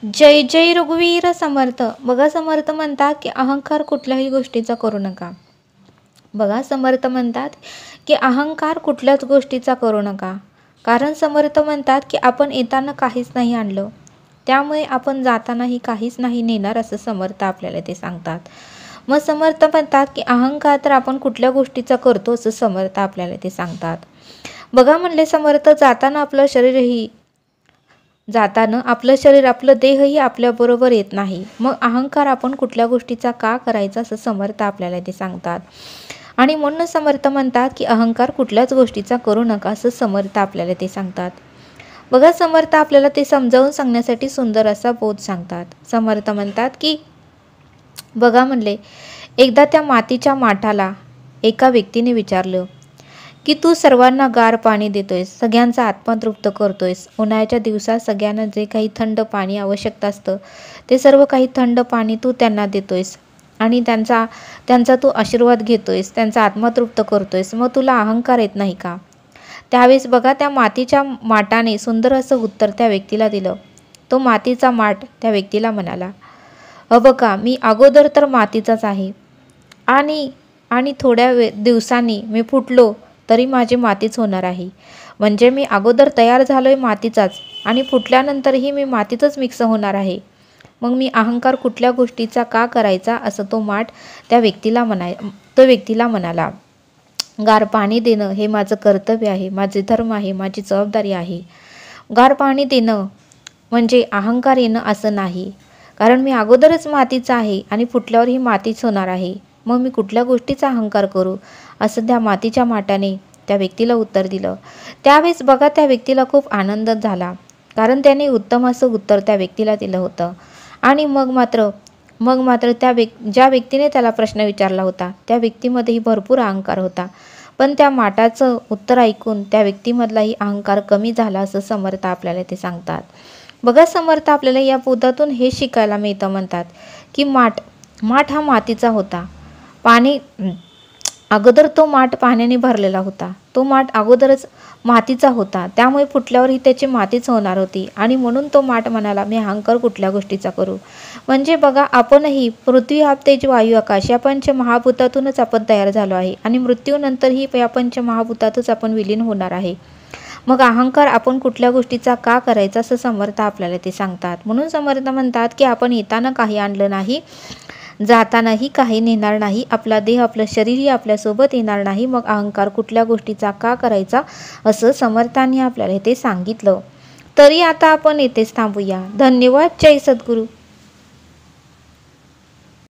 जय जय रघुवीर समर्थ. बघा समर्थ म्हणतात की अहंकार कुठल्याही गोष्टीचा करू नका. बघा समर्थ म्हणतात की अहंकार कुठल्याच गोष्टीचा करू नका. कारण समर्थ म्हणतात की आपण येताना काहीच नाही आणलं, त्यामुळे आपण जातानाही काहीच नाही नेणार, असं समर्थ आपल्याला ते सांगतात. मग समर्थ म्हणतात की अहंकार तर आपण कुठल्या गोष्टीचा करतो, असं समर्थ आपल्याला ते सांगतात. बघा म्हणले समर्थ, जाताना आपलं शरीर आपलं देहही आपल्याबरोबर येत नाही. मग अहंकार आपण कुठल्या गोष्टीचा का करायचा, असं समर्थ आपल्याला ते सांगतात. आणि म्हणून समर्थ म्हणतात की अहंकार कुठल्याच गोष्टीचा करू नका, असं समर्थ आपल्याला ते सांगतात. बघा समर्थ आपल्याला ते समजावून सांगण्यासाठी सुंदर असा बोध सांगतात. समर्थ म्हणतात की बघा म्हणले, एकदा त्या मातीच्या माठाला एका व्यक्तीने विचारलं की तू सर्वांना गार पाणी देतोयस, सगळ्यांचा आत्मा तृप्त करतोयस, उन्हाळ्याच्या दिवसात सगळ्यांना जे काही थंड पाणी आवश्यकता असतं ते सर्व काही थंड पाणी तू त्यांना देतोयस आणि त्यांचा तू आशीर्वाद घेतोयस, त्यांचा आत्मा तृप्त करतोयस, मग तुला अहंकार येत नाही का? त्यावेळेस बघा त्या मातीच्या माठाने सुंदर असं उत्तर त्या व्यक्तीला दिलं. तो मातीचा माठ त्या व्यक्तीला म्हणाला, बघा मी अगोदर तर मातीचाच आहे आणि थोड्या दिवसांनी मी फुटलो तरी माझी मातीच होणार आहे. म्हणजे मी अगोदर तयार झालोय मातीचाच आणि फुटल्यानंतरही मी मातीतच मिक्स होणार आहे. मग मी अहंकार कुठल्या गोष्टीचा का करायचा, असं तो व्यक्तीला म्हणाला. गार पाणी देणं हे माझं कर्तव्य आहे, माझे धर्म आहे, माझी जबाबदारी आहे. गार पाणी देणं म्हणजे अहंकार येणं असं नाही, कारण मी अगोदरच मातीचा आहे आणि फुटल्यावर ही मातीच होणार आहे. मग मी कुठल्या गोष्टीचा अहंकार करू, असं त्या मातीच्या माठाने त्या व्यक्तीला उत्तर दिलं. त्यावेळेस बघा त्या व्यक्तीला खूप आनंद झाला, कारण त्याने उत्तम असं उत्तर त्या व्यक्तीला दिलं होतं. आणि मग मात्र ज्या व्यक्तीने त्याला प्रश्न विचारला होता त्या व्यक्तीमध्येही भरपूर अहंकार होता, पण त्या माठाचं उत्तर ऐकून त्या व्यक्तीमधलाही अहंकार कमी झाला, असं समर्थ आपल्याला ते सांगतात. बघा समर्थ आपल्याला या बोधातून हे शिकायला मिळतं, म्हणतात की माठ हा मातीचा होता. अगोदर तो माठ पाण्याने भरलेला होता, तो माठ अगोदरच मातीचा होता, त्यामुळे फुटल्यावरही त्याची मातीच होणार होती. आणि म्हणून तो माठ म्हणाला, मी अहंकार कुठल्या गोष्टीचा करू. म्हणजे बघा आपणही पृथ्वी आप तेज वायू आकाश या पंचमहाभूतातूनच आपण तयार झालो आहे आणि मृत्यूनंतरही या पंचमहाभूतातच आपण विलीन होणार आहे. मग अहंकार आपण कुठल्या गोष्टीचा का करायचा, असं समर्थ आपल्याला ते सांगतात. म्हणून समर्थ म्हणतात की आपण येताना काही आणलं नाही, जातानाही काही नेणार नाही, आपला देह आपलं शरीरही आपल्यासोबत येणार नाही. मग अहंकार कुठल्या गोष्टीचा का करायचा, असं समर्थांनी आपल्याला ते सांगितलं. तरी आता आपण येथेच थांबूया. धन्यवाद. जय सद्गुरू.